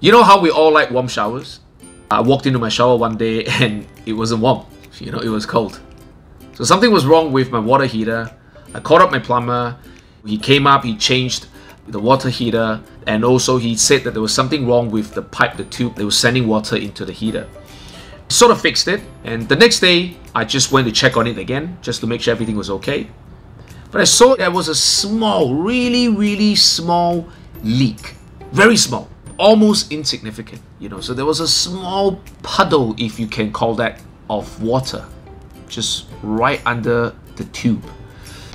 You know how we all like warm showers? I walked into my shower one day and it wasn't warm. You know, it was cold. So something was wrong with my water heater. I called up my plumber. He came up, he changed the water heater, and also he said that there was something wrong with the pipe, the tube that was sending water into the heater. Sort of fixed it, and the next day I just went to check on it again just to make sure everything was okay. But I saw there was a small, really small leak. Very small, almost insignificant, you know. So there was a small puddle, if you can call that, of water just right under the tube.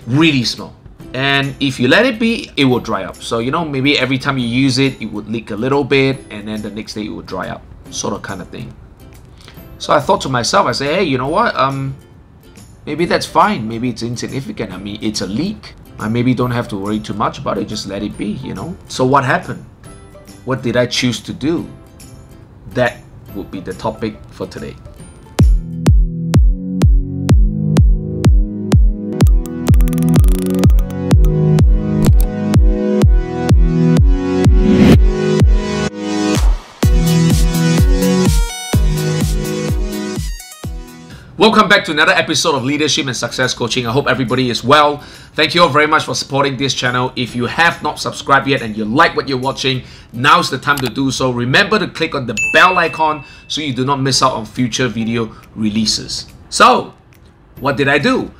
Really small. And if you let it be, it will dry up. So, you know, maybe every time you use it, it would leak a little bit, and then the next day it would dry up, sort of kind of thing. So I thought to myself, I said, hey, you know what? Maybe that's fine. Maybe it's insignificant. I mean, it's a leak. I maybe don't have to worry too much about it. Just let it be, you know? So what happened? What did I choose to do? That would be the topic for today. Welcome back to another episode of Leadership and Success Coaching. I hope everybody is well. Thank you all very much for supporting this channel. If you have not subscribed yet and you like what you're watching, now's the time to do so. Remember to click on the bell icon so you do not miss out on future video releases. So, what did I do?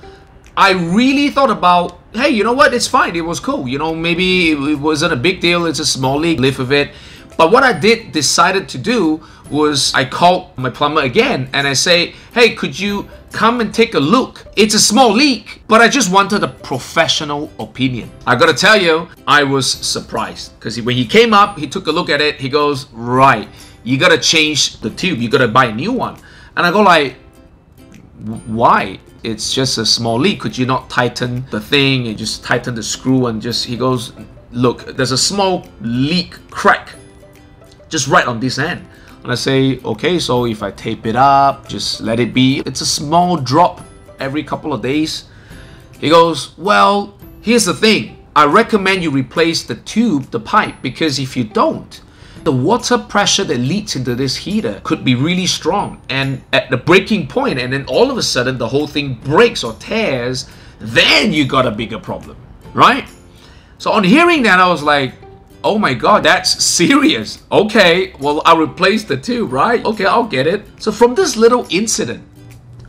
I really thought about, hey, you know what? It's fine. It was cool. You know, maybe it wasn't a big deal. It's a small leak. Live with it. But what I decided to do was I called my plumber again and I say, hey, could you come and take a look? It's a small leak, but I just wanted a professional opinion. I gotta tell you, I was surprised because when he came up, he took a look at it. He goes, right, you gotta change the tube. You gotta buy a new one. And I go like, why? It's just a small leak. Could you not tighten the thing and just tighten the screw and just, he goes, look, there's a small leak crack just right on this end. And I say, okay, so if I tape it up, just let it be. It's a small drop every couple of days. He goes, well, here's the thing. I recommend you replace the tube, the pipe, because if you don't, the water pressure that leaks into this heater could be really strong. And at the breaking point, and then all of a sudden the whole thing breaks or tears, then you got a bigger problem, right? So on hearing that, I was like, oh my God, that's serious. Okay, well, I'll replace the tube, right? Okay, I'll get it. So from this little incident,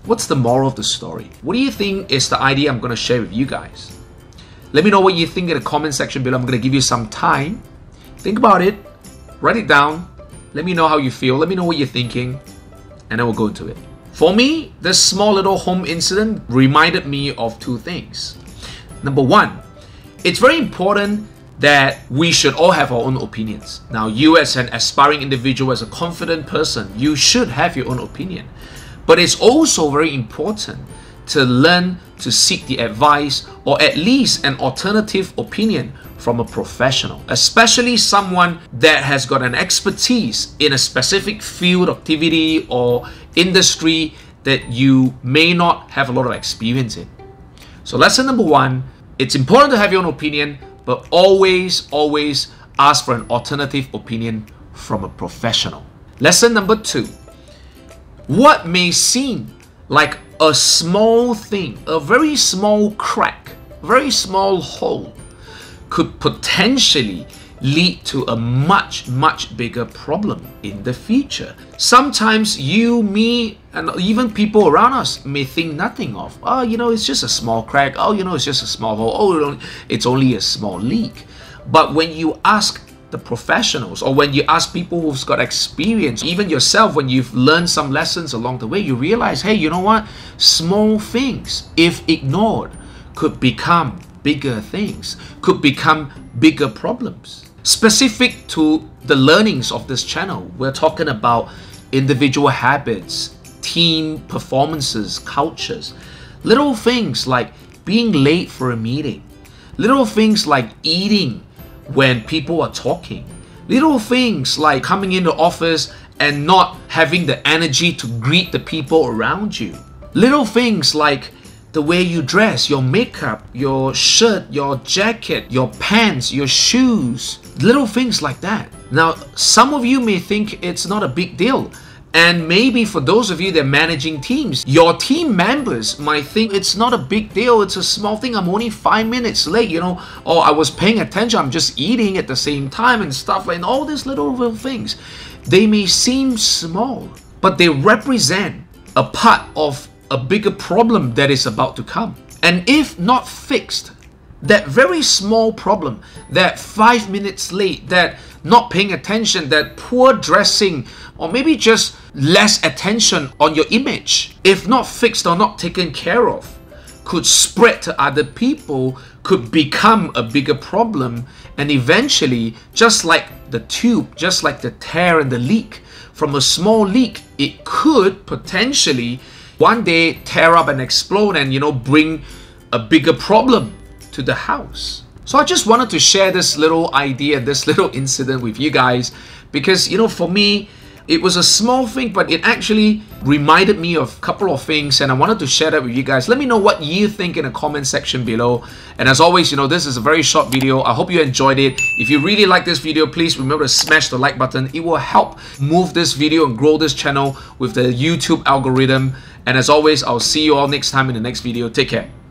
what's the moral of the story? What do you think is the idea I'm going to share with you guys? Let me know what you think in the comment section below. I'm going to give you some time. Think about it. Write it down. Let me know how you feel. Let me know what you're thinking. And then we'll go into it. For me, this small little home incident reminded me of two things. Number one, it's very important that we should all have our own opinions. Now, you as an aspiring individual, as a confident person, you should have your own opinion. But it's also very important to learn to seek the advice or at least an alternative opinion from a professional, especially someone that has got an expertise in a specific field, activity, or industry that you may not have a lot of experience in. So lesson number one, it's important to have your own opinion, but always ask for an alternative opinion from a professional. Lesson number two, what may seem like a small thing, a very small crack, very small hole, could potentially lead to a much bigger problem in the future. Sometimes you, me, and even people around us may think nothing of. Oh, you know, it's just a small crack. Oh, you know, it's just a small hole. Oh, it's only a small leak. But when you ask the professionals, or when you ask people who've got experience, even yourself, when you've learned some lessons along the way, you realize, hey, you know what? Small things, if ignored, could become bigger things, could become bigger problems. Specific to the learnings of this channel, we're talking about individual habits, team performances, cultures, little things like being late for a meeting, little things like eating when people are talking, little things like coming into office and not having the energy to greet the people around you, little things like the way you dress, your makeup, your shirt, your jacket, your pants, your shoes, Little things like that. Now, some of you may think it's not a big deal. And maybe for those of you that are managing teams, your team members might think it's not a big deal, it's a small thing, I'm only 5 minutes late, you know, or I was paying attention, I'm just eating at the same time and stuff, and all these little things. They may seem small, but they represent a part of a bigger problem that is about to come. And if not fixed, that very small problem, that 5 minutes late, that not paying attention, that poor dressing, or maybe just less attention on your image, if not fixed or not taken care of, could spread to other people, could become a bigger problem, and eventually, just like the tube, just like the tear and the leak, from a small leak, it could potentially one day tear up and explode and, you know, bring a bigger problem to the house. So I just wanted to share this little idea, this little incident with you guys, because, you know, for me, it was a small thing, but it actually reminded me of a couple of things, and I wanted to share that with you guys. Let me know what you think in the comment section below. And as always, you know, this is a very short video. I hope you enjoyed it. If you really like this video, please remember to smash the like button. It will help move this video and grow this channel with the YouTube algorithm. And as always, I'll see you all next time in the next video. Take care.